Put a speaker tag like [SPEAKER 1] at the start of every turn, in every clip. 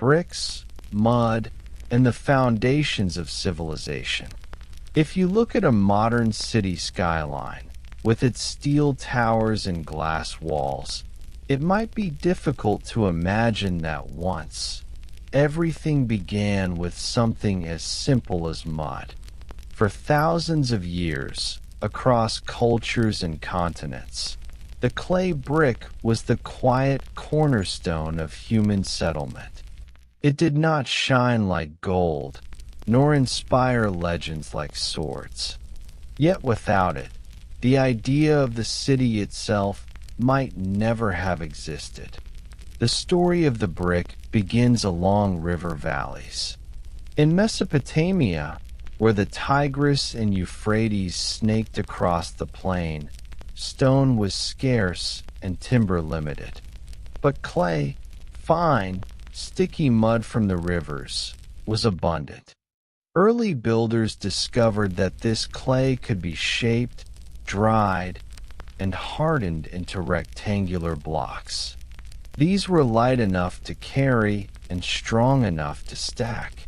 [SPEAKER 1] bricks, mud, and the foundations of civilization. If you look at a modern city skyline, with its steel towers and glass walls, it might be difficult to imagine that once everything began with something as simple as mud. For thousands of years, across cultures and continents, the clay brick was the quiet cornerstone of human settlement. It did not shine like gold, nor inspire legends like swords. Yet without it, the idea of the city itself might never have existed. The story of the brick begins along river valleys. In Mesopotamia, where the Tigris and Euphrates snaked across the plain, stone was scarce and timber limited. But clay, fine, sticky mud from the rivers, was abundant. Early builders discovered that this clay could be shaped, dried, and hardened into rectangular blocks. These were light enough to carry and strong enough to stack.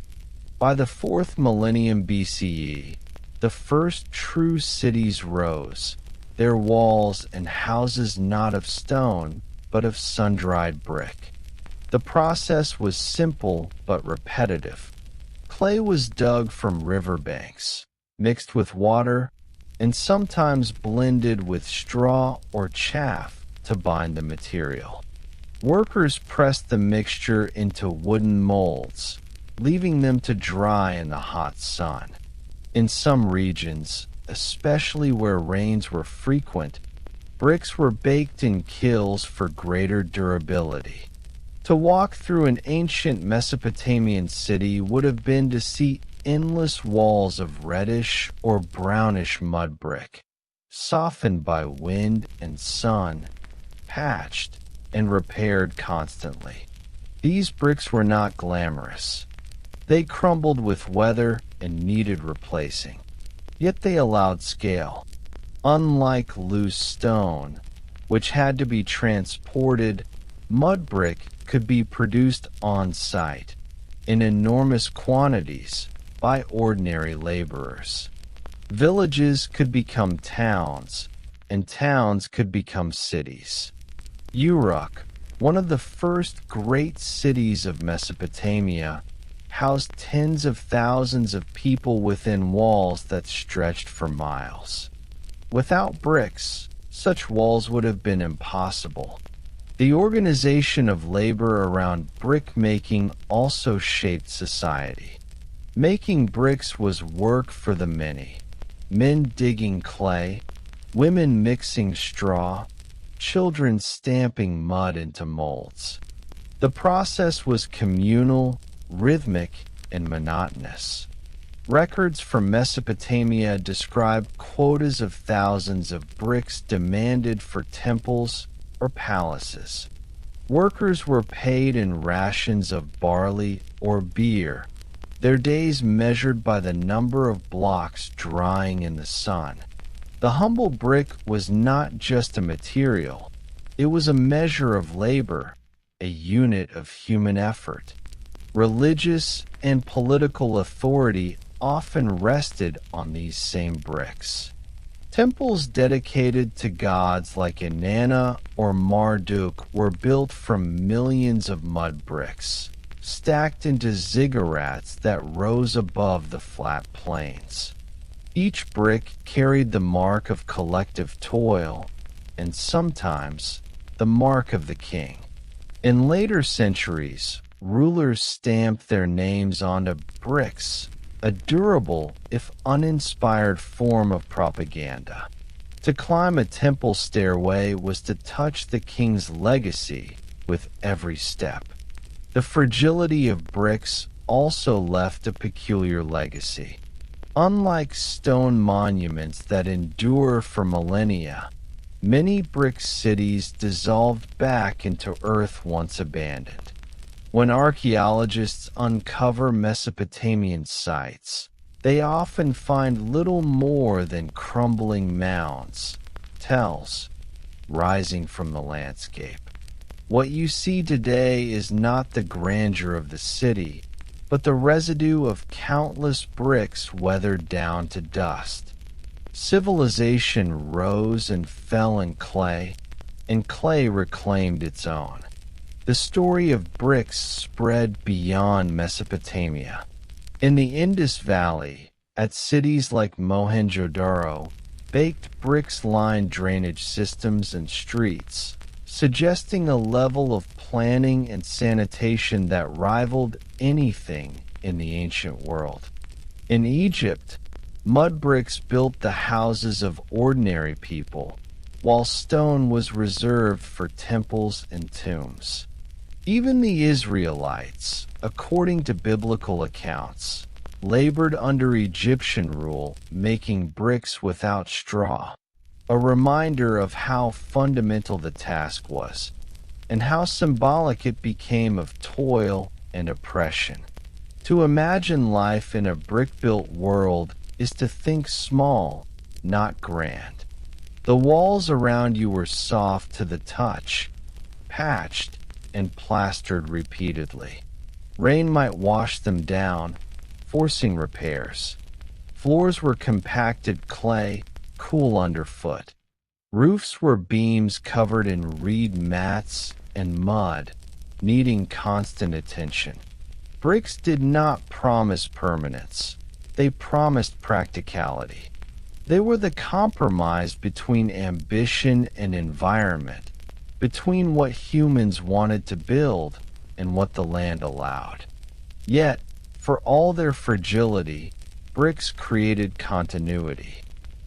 [SPEAKER 1] By the 4th millennium BCE, the first true cities rose, their walls and houses not of stone, but of sun-dried brick. The process was simple but repetitive. Clay was dug from riverbanks, mixed with water, and sometimes blended with straw or chaff to bind the material. Workers pressed the mixture into wooden molds, leaving them to dry in the hot sun. In some regions, especially where rains were frequent, bricks were baked in kilns for greater durability. To walk through an ancient Mesopotamian city would have been to see endless walls of reddish or brownish mud brick, softened by wind and sun, patched and repaired constantly. These bricks were not glamorous. They crumbled with weather and needed replacing, yet they allowed scale. Unlike loose stone, which had to be transported, mud brick could be produced on site in enormous quantities by ordinary laborers. Villages could become towns, and towns could become cities. Uruk, one of the first great cities of Mesopotamia, housed tens of thousands of people within walls that stretched for miles. Without bricks, such walls would have been impossible. The organization of labor around brick-making also shaped society. Making bricks was work for the many. Men digging clay, women mixing straw, children stamping mud into molds. The process was communal, rhythmic, and monotonous. Records from Mesopotamia describe quotas of thousands of bricks demanded for temples or palaces. Workers were paid in rations of barley or beer, their days measured by the number of blocks drying in the sun. The humble brick was not just a material, it was a measure of labor, a unit of human effort. Religious and political authority often rested on these same bricks. Temples dedicated to gods like Inanna or Marduk were built from millions of mud bricks, stacked into ziggurats that rose above the flat plains. Each brick carried the mark of collective toil, and sometimes the mark of the king. In later centuries, rulers stamped their names onto bricks, a durable, if uninspired form of propaganda. To climb a temple stairway was to touch the king's legacy with every step. The fragility of bricks also left a peculiar legacy. Unlike stone monuments that endure for millennia, many brick cities dissolved back into earth once abandoned. When archaeologists uncover Mesopotamian sites, they often find little more than crumbling mounds, tells, rising from the landscape. What you see today is not the grandeur of the city, but the residue of countless bricks weathered down to dust. Civilization rose and fell in clay, and clay reclaimed its own. The story of bricks spread beyond Mesopotamia. In the Indus Valley, at cities like Mohenjo-daro, baked bricks lined drainage systems and streets, suggesting a level of planning and sanitation that rivaled anything in the ancient world. In Egypt, mud bricks built the houses of ordinary people, while stone was reserved for temples and tombs. Even the Israelites, according to biblical accounts, labored under Egyptian rule, making bricks without straw, a reminder of how fundamental the task was, and how symbolic it became of toil and oppression. To imagine life in a brick-built world is to think small, not grand. The walls around you were soft to the touch, patched and plastered repeatedly. Rain might wash them down, forcing repairs. Floors were compacted clay, cool underfoot. Roofs were beams covered in reed mats and mud, needing constant attention. Bricks did not promise permanence. They promised practicality. They were the compromise between ambition and environment, between what humans wanted to build and what the land allowed. Yet, for all their fragility, bricks created continuity.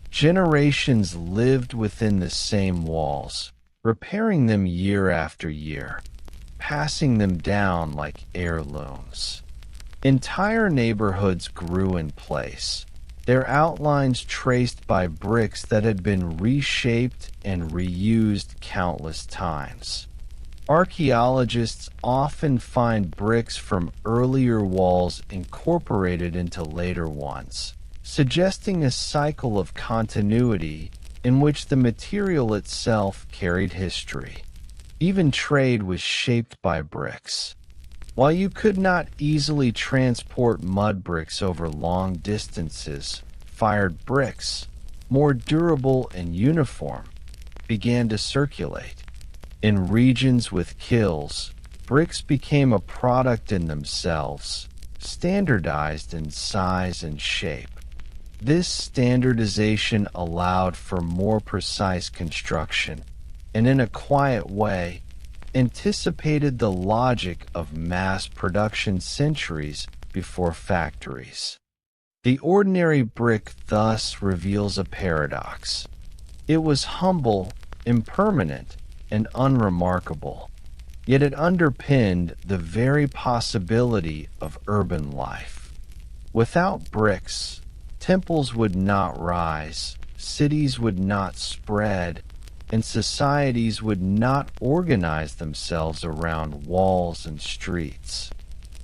[SPEAKER 1] Generations lived within the same walls, repairing them year after year, passing them down like heirlooms. Entire neighborhoods grew in place, their outlines traced by bricks that had been reshaped and reused countless times. Archaeologists often find bricks from earlier walls incorporated into later ones, suggesting a cycle of continuity in which the material itself carried history. Even trade was shaped by bricks. While you could not easily transport mud bricks over long distances, fired bricks, more durable and uniform, began to circulate. In regions with kilns, bricks became a product in themselves, standardized in size and shape. This standardization allowed for more precise construction, and in a quiet way, anticipated the logic of mass production centuries before factories. The ordinary brick thus reveals a paradox. It was humble, impermanent, and unremarkable, yet it underpinned the very possibility of urban life. Without bricks, temples would not rise, cities would not spread, and societies would not organize themselves around walls and streets.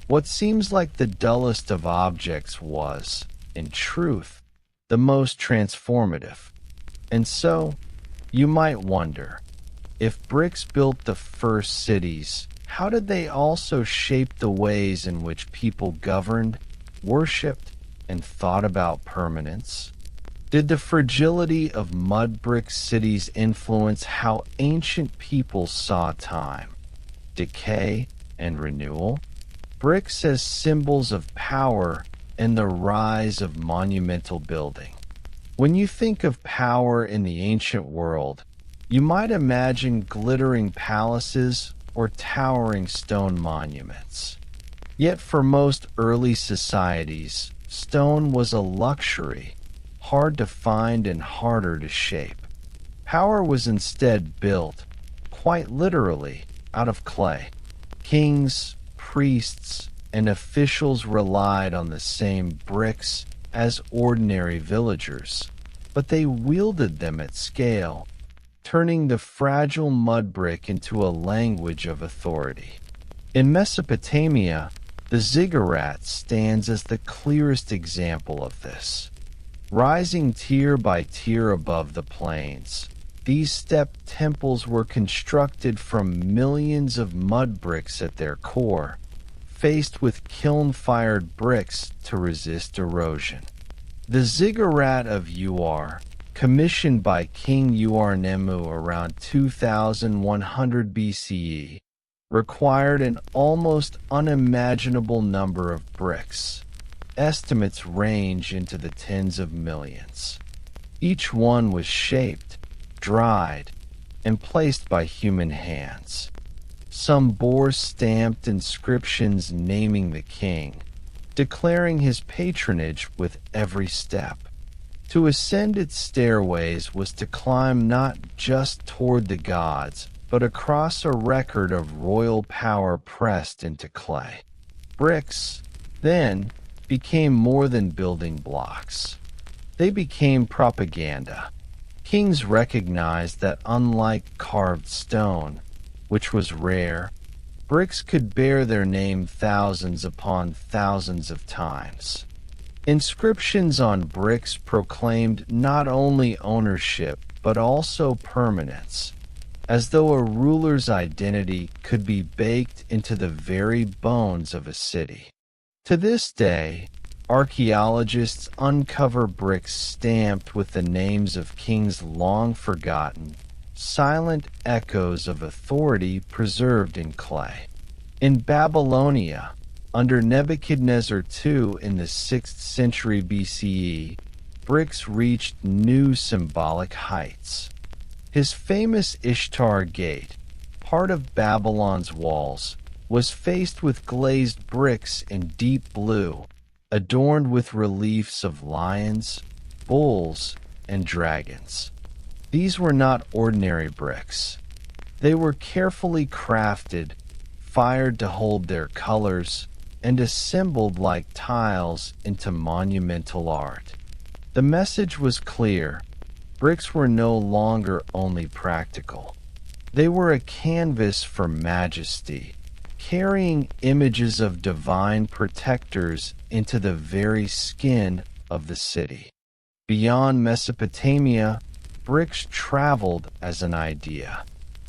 [SPEAKER 1] What seems like the dullest of objects was, in truth, the most transformative. And so, you might wonder, if bricks built the first cities, how did they also shape the ways in which people governed, worshipped, and thought about permanence? Did the fragility of mud brick cities influence how ancient people saw time, decay, and renewal? Bricks as symbols of power and the rise of monumental building. When you think of power in the ancient world, you might imagine glittering palaces or towering stone monuments. Yet for most early societies, stone was a luxury, hard to find and harder to shape. Power was instead built, quite literally, out of clay. Kings, priests, and officials relied on the same bricks as ordinary villagers, but they wielded them at scale, turning the fragile mud brick into a language of authority. In Mesopotamia, the ziggurat stands as the clearest example of this. Rising tier by tier above the plains, These step temples were constructed from millions of mud bricks at their core, faced with kiln-fired bricks to resist erosion. The ziggurat of Uar, commissioned by King Uarnemu around 2100 BCE, required an almost unimaginable number of bricks. Estimates range into the tens of millions. Each one was shaped, dried, and placed by human hands. Some bore stamped inscriptions naming the king, declaring his patronage with every step. To ascend its stairways was to climb not just toward the gods, but across a record of royal power pressed into clay. Bricks, then, became more than building blocks. They became propaganda. Kings recognized that unlike carved stone, which was rare, bricks could bear their name thousands upon thousands of times. Inscriptions on bricks proclaimed not only ownership but also permanence, as though a ruler's identity could be baked into the very bones of a city. To this day, archaeologists uncover bricks stamped with the names of kings long forgotten, silent echoes of authority preserved in clay. In Babylonia, under Nebuchadnezzar II in the 6th century BCE, bricks reached new symbolic heights. His famous Ishtar Gate, part of Babylon's walls, was faced with glazed bricks in deep blue, adorned with reliefs of lions, bulls, and dragons. These were not ordinary bricks. They were carefully crafted, fired to hold their colors, and assembled like tiles into monumental art. The message was clear. Bricks were no longer only practical. They were a canvas for majesty, carrying images of divine protectors into the very skin of the city. Beyond Mesopotamia, bricks traveled as an idea.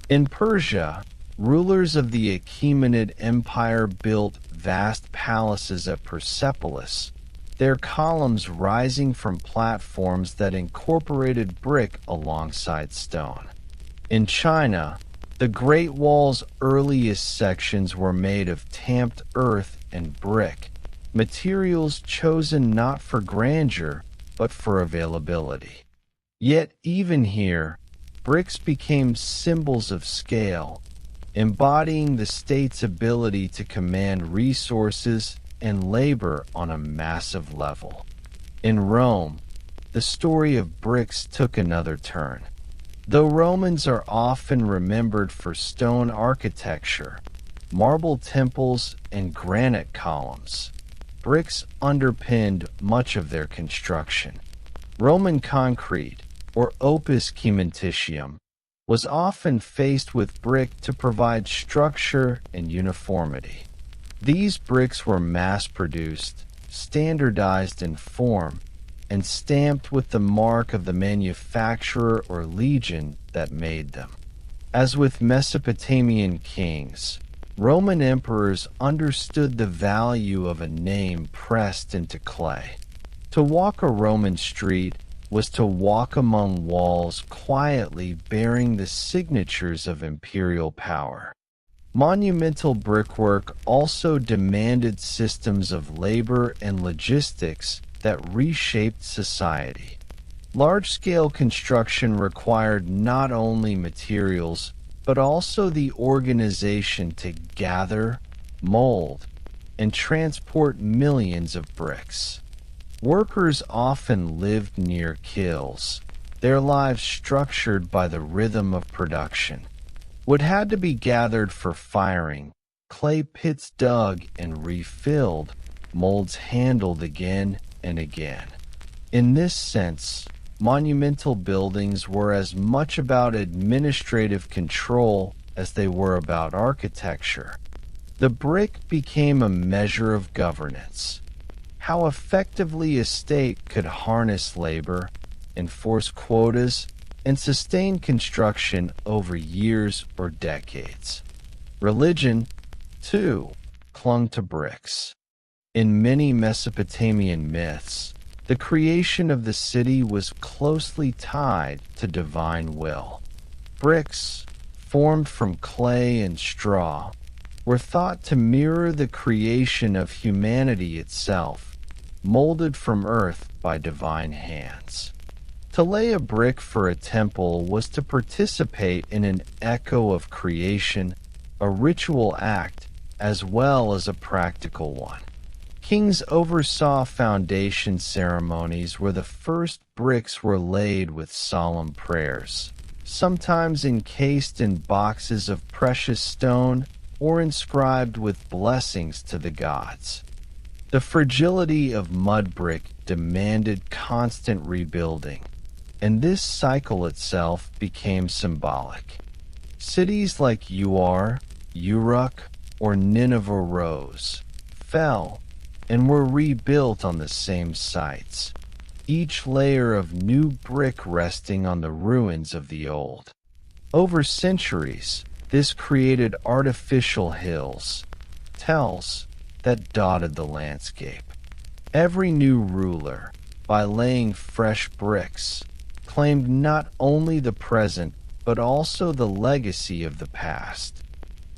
[SPEAKER 1] In Persia, rulers of the Achaemenid Empire built vast palaces at Persepolis, their columns rising from platforms that incorporated brick alongside stone. In China, the Great Wall's earliest sections were made of tamped earth and brick, materials chosen not for grandeur but for availability. Yet even here, bricks became symbols of scale, embodying the state's ability to command resources and labor on a massive level. In Rome, the story of bricks took another turn. Though Romans are often remembered for stone architecture, marble temples, and granite columns, bricks underpinned much of their construction. Roman concrete, or opus caementitium, was often faced with brick to provide structure and uniformity. These bricks were mass-produced, standardized in form, and stamped with the mark of the manufacturer or legion that made them. As with Mesopotamian kings, Roman emperors understood the value of a name pressed into clay. To walk a Roman street was to walk among walls quietly bearing the signatures of imperial power. Monumental brickwork also demanded systems of labor and logistics that reshaped society. Large-scale construction required not only materials, but also the organization to gather, mold, and transport millions of bricks. Workers often lived near kilns, their lives structured by the rhythm of production. What had to be gathered for firing, clay pits dug and refilled, molds handled again and again. In this sense, monumental buildings were as much about administrative control as they were about architecture. The brick became a measure of governance. How effectively a state could harness labor, enforce quotas, and sustained construction over years or decades. Religion, too, clung to bricks. In many Mesopotamian myths, the creation of the city was closely tied to divine will. Bricks, formed from clay and straw, were thought to mirror the creation of humanity itself, molded from earth by divine hands. To lay a brick for a temple was to participate in an echo of creation, a ritual act as well as a practical one. Kings oversaw foundation ceremonies where the first bricks were laid with solemn prayers, sometimes encased in boxes of precious stone or inscribed with blessings to the gods. The fragility of mud brick demanded constant rebuilding, and this cycle itself became symbolic. Cities like Uruk, or Nineveh rose, fell, and were rebuilt on the same sites, each layer of new brick resting on the ruins of the old. Over centuries, this created artificial hills, tells, that dotted the landscape. Every new ruler, by laying fresh bricks, claimed not only the present but also the legacy of the past.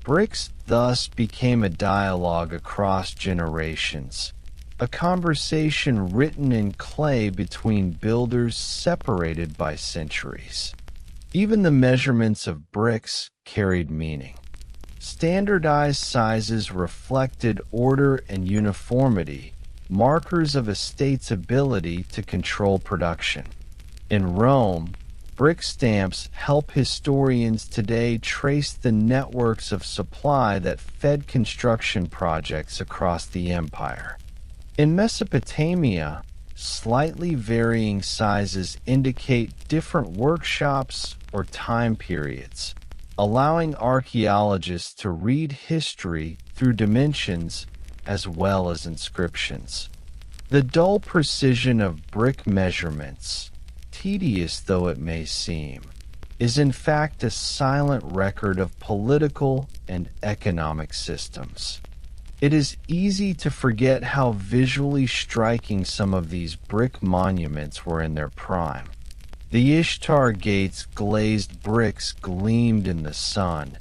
[SPEAKER 1] Bricks thus became a dialogue across generations, a conversation written in clay between builders separated by centuries. Even the measurements of bricks carried meaning. Standardized sizes reflected order and uniformity, markers of a state's ability to control production. In Rome, brick stamps help historians today trace the networks of supply that fed construction projects across the empire. In Mesopotamia, slightly varying sizes indicate different workshops or time periods, allowing archaeologists to read history through dimensions as well as inscriptions. The dull precision of brick measurements, tedious though it may seem, is in fact a silent record of political and economic systems. It is easy to forget how visually striking some of these brick monuments were in their prime. The Ishtar Gate's glazed bricks gleamed in the sun,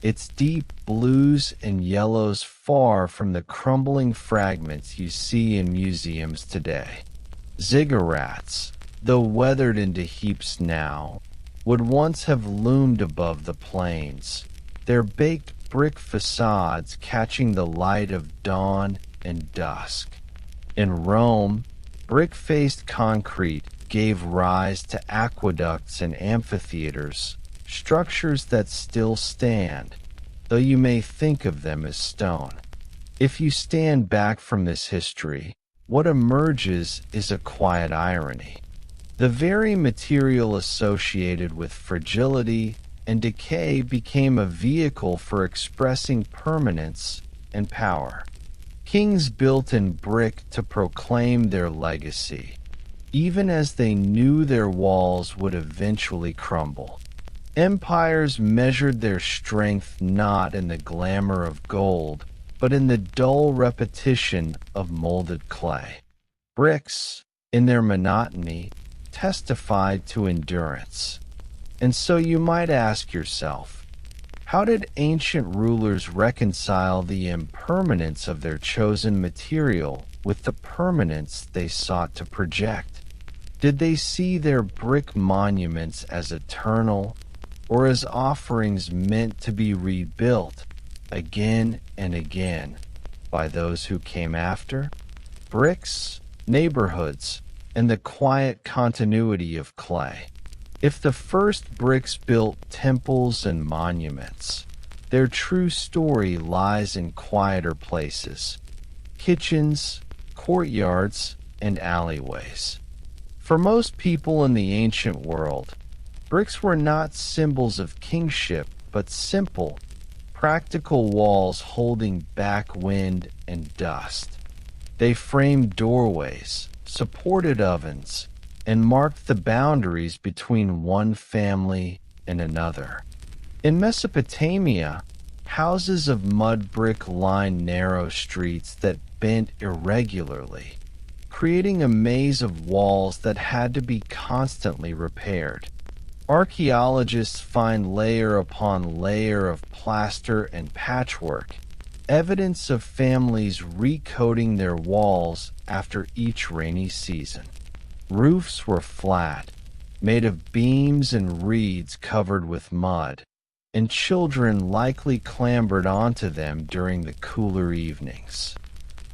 [SPEAKER 1] its deep blues and yellows far from the crumbling fragments you see in museums today. Ziggurats, though weathered into heaps now, would once have loomed above the plains, their baked brick facades catching the light of dawn and dusk. In Rome, brick-faced concrete gave rise to aqueducts and amphitheaters, structures that still stand, though you may think of them as stone. If you stand back from this history, what emerges is a quiet irony. The very material associated with fragility and decay became a vehicle for expressing permanence and power. Kings built in brick to proclaim their legacy, even as they knew their walls would eventually crumble. Empires measured their strength not in the glamour of gold, but in the dull repetition of molded clay. Bricks, in their monotony, testified to endurance. And so you might ask yourself, how did ancient rulers reconcile the impermanence of their chosen material with the permanence they sought to project? Did they see their brick monuments as eternal, or as offerings meant to be rebuilt again and again by those who came after? Bricks, neighborhoods, and the quiet continuity of clay. If the first bricks built temples and monuments, their true story lies in quieter places, kitchens, courtyards, and alleyways. For most people in the ancient world, bricks were not symbols of kingship, but simple, practical walls holding back wind and dust. They framed doorways, supported ovens, and marked the boundaries between one family and another. In Mesopotamia, houses of mud brick lined narrow streets that bent irregularly, creating a maze of walls that had to be constantly repaired. Archaeologists find layer upon layer of plaster and patchwork, evidence of families recoating their walls after each rainy season. Roofs were flat, made of beams and reeds covered with mud, and children likely clambered onto them during the cooler evenings.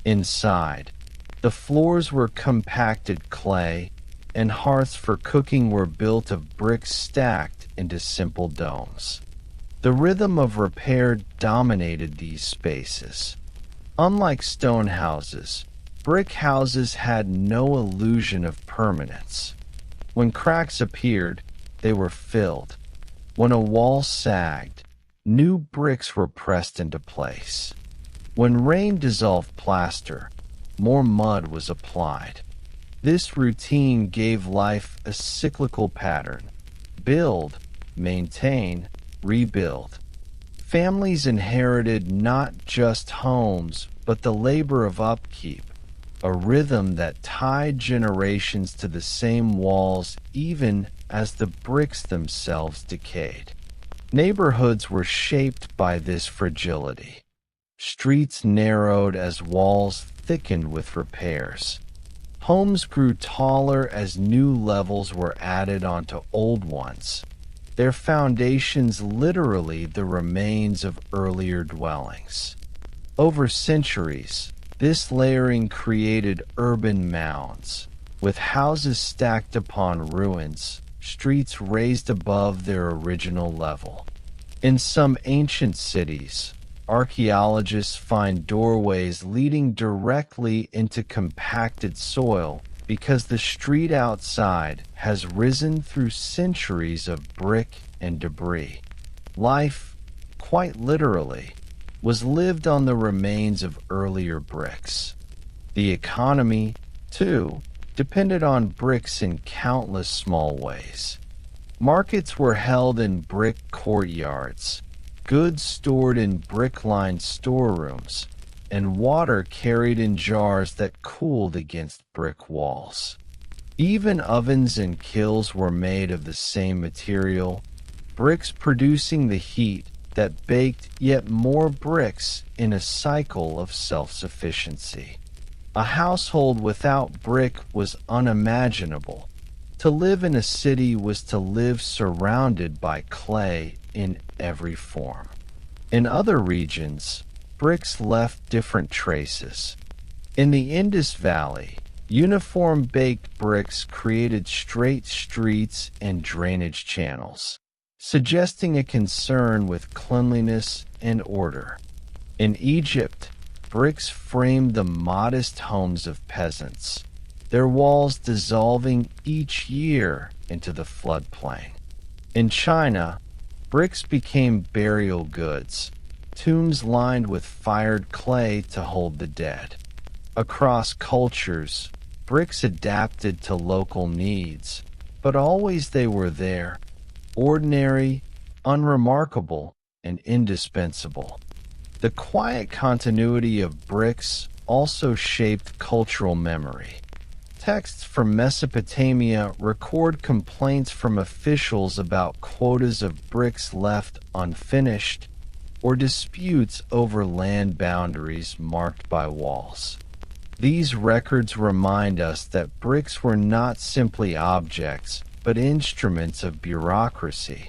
[SPEAKER 1] Inside, the floors were compacted clay, and hearths for cooking were built of bricks stacked into simple domes. The rhythm of repair dominated these spaces. Unlike stone houses, brick houses had no illusion of permanence. When cracks appeared, they were filled. When a wall sagged, new bricks were pressed into place. When rain dissolved plaster, more mud was applied. This routine gave life a cyclical pattern: build, maintain, rebuild. Families inherited not just homes, but the labor of upkeep, a rhythm that tied generations to the same walls even as the bricks themselves decayed. Neighborhoods were shaped by this fragility. Streets narrowed as walls thickened with repairs. Homes grew taller as new levels were added onto old ones, their foundations literally the remains of earlier dwellings. Over centuries, this layering created urban mounds, with houses stacked upon ruins, streets raised above their original level. In some ancient cities, archaeologists find doorways leading directly into compacted soil because the street outside has risen through centuries of brick and debris. Life, quite literally, was lived on the remains of earlier bricks. The economy, too, depended on bricks in countless small ways. Markets were held in brick courtyards, goods stored in brick-lined storerooms, and water carried in jars that cooled against brick walls. Even ovens and kilns were made of the same material, bricks producing the heat that baked yet more bricks in a cycle of self-sufficiency. A household without brick was unimaginable. To live in a city was to live surrounded by clay in every form. In other regions, bricks left different traces. In the Indus Valley, uniform baked bricks created straight streets and drainage channels, suggesting a concern with cleanliness and order. In Egypt, bricks framed the modest homes of peasants, their walls dissolving each year into the floodplain. In China, bricks became burial goods, tombs lined with fired clay to hold the dead. Across cultures, bricks adapted to local needs, but always they were there, ordinary, unremarkable, and indispensable. The quiet continuity of bricks also shaped cultural memory. Texts from Mesopotamia record complaints from officials about quotas of bricks left unfinished, or disputes over land boundaries marked by walls. These records remind us that bricks were not simply objects, but instruments of bureaucracy.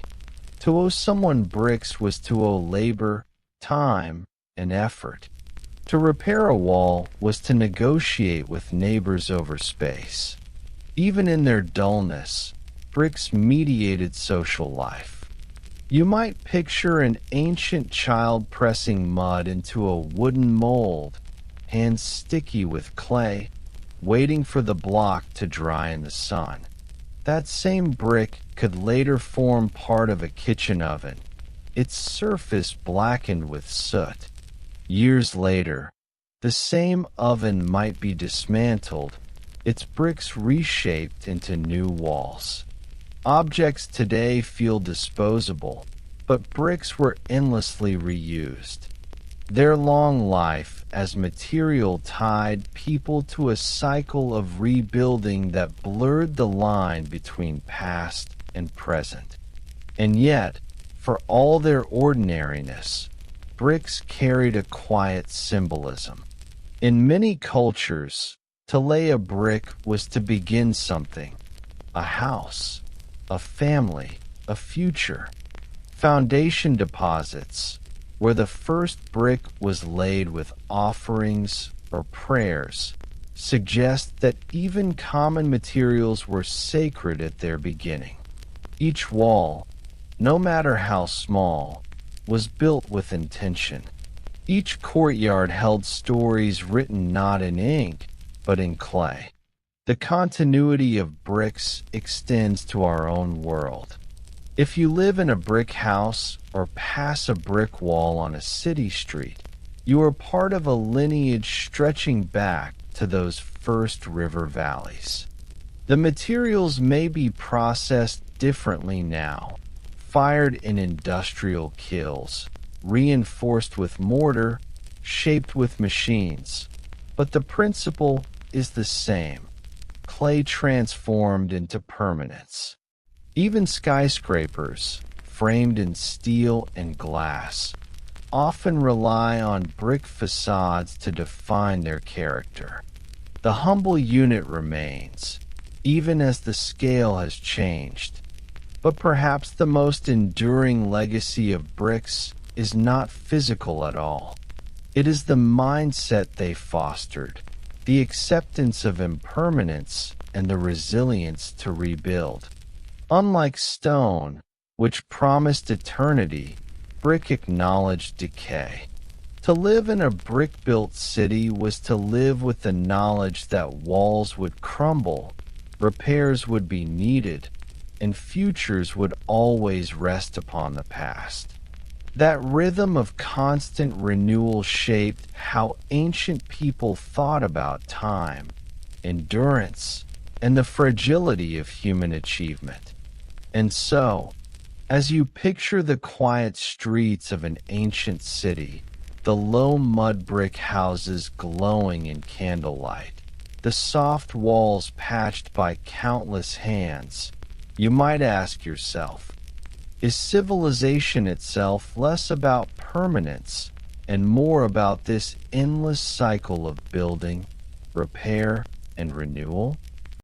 [SPEAKER 1] To owe someone bricks was to owe labor, time, and effort. To repair a wall was to negotiate with neighbors over space. Even in their dullness, bricks mediated social life. You might picture an ancient child pressing mud into a wooden mold, hands sticky with clay, waiting for the block to dry in the sun. That same brick could later form part of a kitchen oven, its surface blackened with soot. Years later, the same oven might be dismantled, its bricks reshaped into new walls. Objects today feel disposable, but bricks were endlessly reused. Their long life as material tied people to a cycle of rebuilding that blurred the line between past and present. And yet, for all their ordinariness, bricks carried a quiet symbolism. In many cultures, to lay a brick was to begin something: a house, a family, a future. Foundation deposits, where the first brick was laid with offerings or prayers, suggest that even common materials were sacred at their beginning. Each wall, no matter how small, was built with intention. Each courtyard held stories written not in ink, but in clay. The continuity of bricks extends to our own world. If you live in a brick house or pass a brick wall on a city street, you are part of a lineage stretching back to those first river valleys. The materials may be processed differently now, fired in industrial kilns, reinforced with mortar, shaped with machines, but the principle is the same: clay transformed into permanence. Even skyscrapers, framed in steel and glass, often rely on brick facades to define their character. The humble unit remains, even as the scale has changed. But perhaps the most enduring legacy of bricks is not physical at all. It is the mindset they fostered, the acceptance of impermanence and the resilience to rebuild. Unlike stone, which promised eternity, brick acknowledged decay. To live in a brick-built city was to live with the knowledge that walls would crumble, repairs would be needed, and futures would always rest upon the past. That rhythm of constant renewal shaped how ancient people thought about time, endurance, and the fragility of human achievement. And so, as you picture the quiet streets of an ancient city, the low mud brick houses glowing in candlelight, the soft walls patched by countless hands, you might ask yourself, is civilization itself less about permanence and more about this endless cycle of building, repair, and renewal?